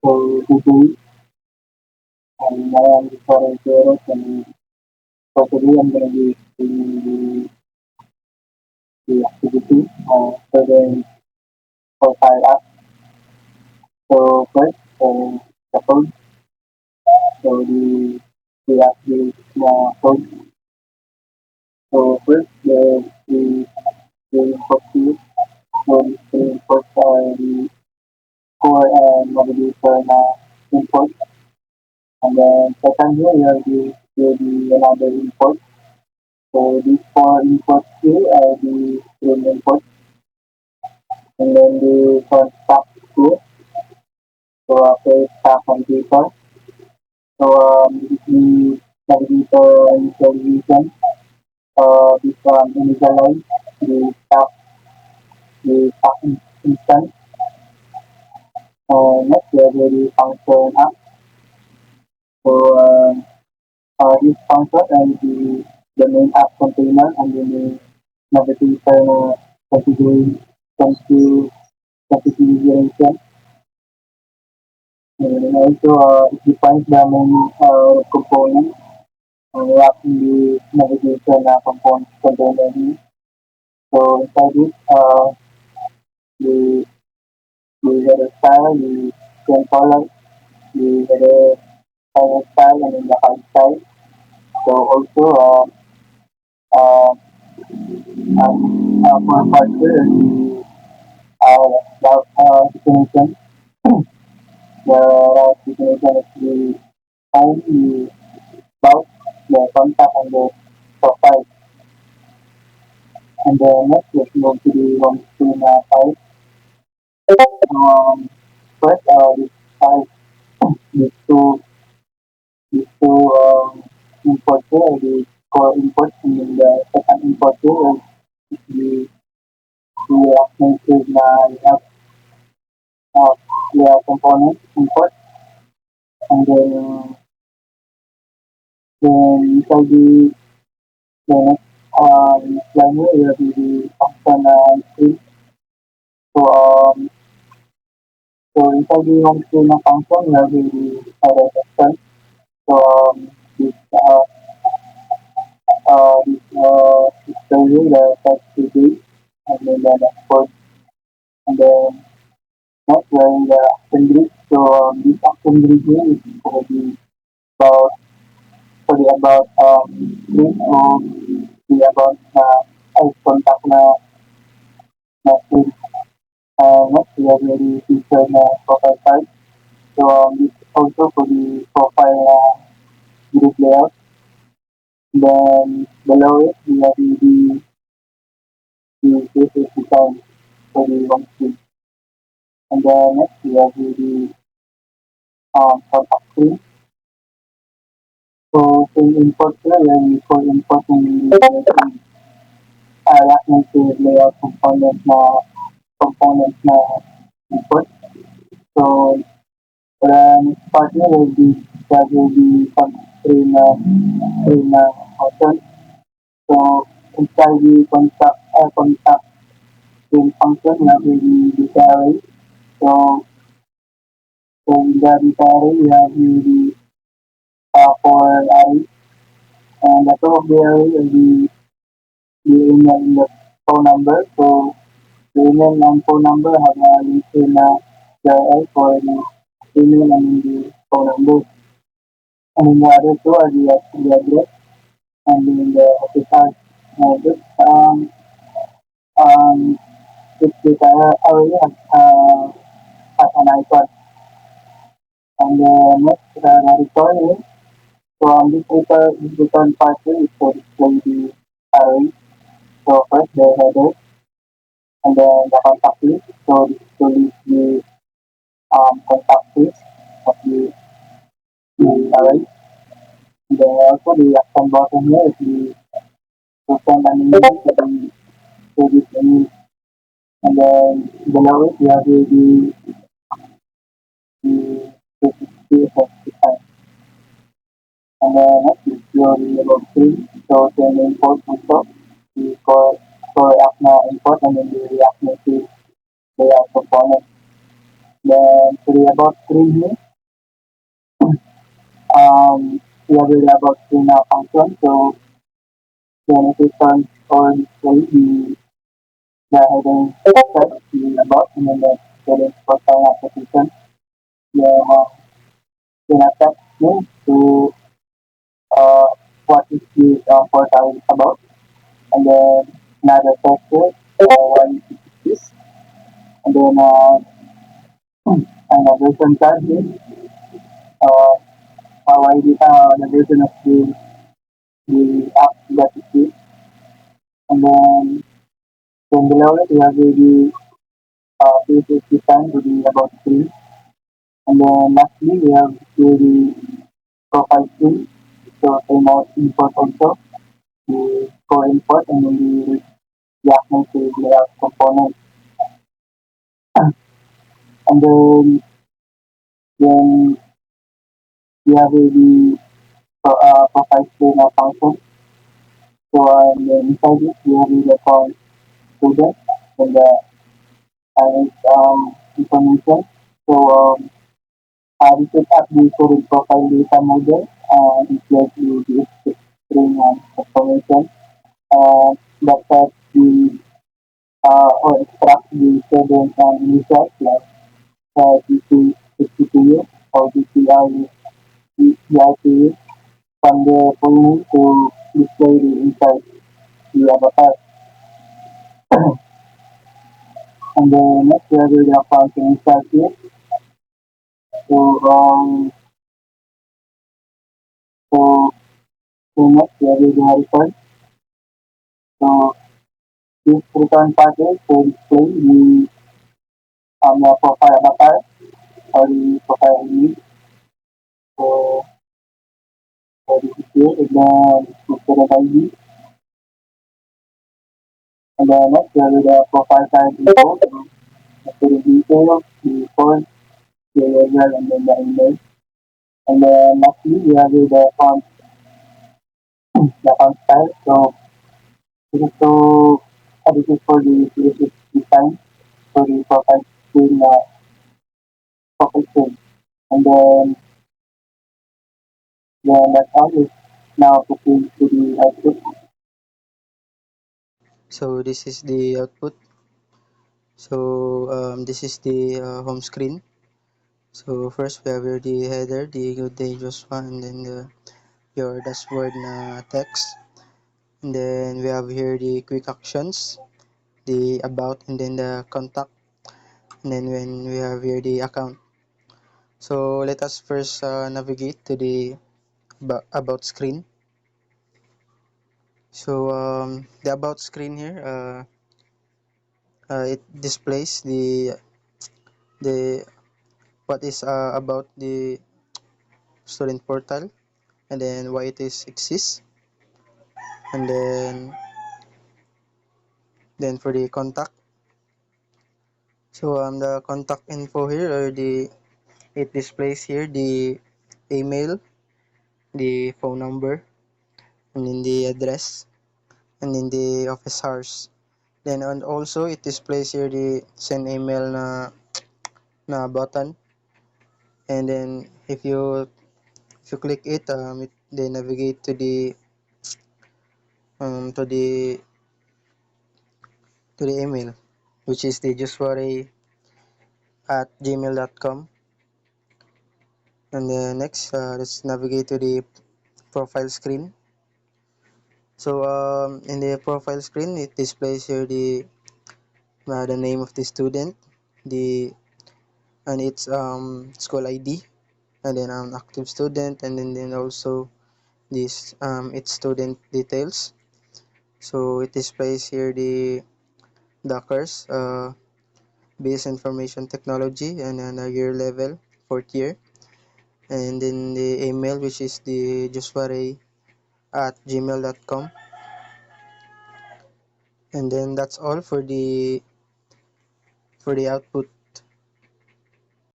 So today and I am Victoria Torres and for today I'm going to be doing the activity for the profile app. So first, suppose so the app is code. So first the input field. So the input the core and navigator na input. And then second here will be another input. So these four inputs here are the stream inputs. And then the contact here. So after staff and paper. So the navigator initialization. This initialize the staff instance. Next we have the function app. So this function and the main app container and the main navigator configuration configuration. And also it defines the main component wrapping the navigation component container here. So inside it, the header style, the screen color, the header style, and then the height style. So also uh, for particular definition, the definition is the home, the about the contact and the profile. And then next let's move to the home screen file. Um, first, this file these two import here, the core import and then the second import here is the native uh, the component import and then inside the next line here will be the function screen. So so inside the home screen function will be the header section. So this display here the text today and then the next word and then next wearing the action grid. So this action grid here is going to be about about grid or the about eye contact na screen. Next we have the feature na profile type. So this also for the profile grid layout. Then below it we have the basic design for the home screen. And then next we have the contact screen. So in import here, when we for importing the native layout component na import. So the next part here will be some screen option. So inside the contact screen function, we have the array. So in the data array, we have the for array, and the top of the array will be the email and the phone number. So the email and phone number have a link in URL for the email and the phone number. And in the other two are the address and then the office hours. This um, this data array has an icon. And next, return. So this return part here is to display the array. So first the header and then the contact list. So this to list the contact list of the array. And then also the action button here is the to send an email to this email. And then below it we have the specify. And then next is your level 3. So then import also the core app na import and then the React Native layout component. Then for the about screen here, we have the about screen function. So then if it turns on display the heading text, the about, and then the heading profile application, the in a text link to uh, what is the portal is about, and then another text here, what is this, and then and a version card here, uh, the version of the app that is used, and then below it we have the pages design to the about screen, and then lastly we have the profile screen, so remote import also, the core import, and then the React Native layout component, and then we have the profile screen function. So inside it we have the call student and the information. So we set up the current profile data model equal to the string information that sets the or extract the student initials like GCPU or GCIPU from the full name to display the inside the avatar. And then next we have the function inside here. So so next we have the return. So this return package to display the profile avatar or the profile image. So this is here and then student ID. And then next we have the profile type info. So the details, the code, the label, and then the email. And then lastly we have the font style. So this is for the CSS design for the profile screen. And then that's all is now proceed to the output. So this is the output. So this is the home screen. So first we have here the header, the good day Joshua, and then your dashboard text. And then we have here the quick actions, the about, and then the contact. And then when we have here the account. So let us first navigate to the about screen. So the about screen here, it displays the what is about the student portal, and then why it is exists, and then for the contact. So the contact info here, or the it displays here the email, the phone number, and then the address, and then the office hours. Then and also it displays here the send email na button, and then if you click it, it they navigate to the email, which is the juswari@gmail.com. And then next, let's navigate to the profile screen. So in the profile screen, it displays here the name of the student, the and its school ID, and then active student, and then also this its student details. So it displays here the course, base information technology, and then a year level, fourth year, and then the email, which is the juswari@gmail.com. And then that's all for the output.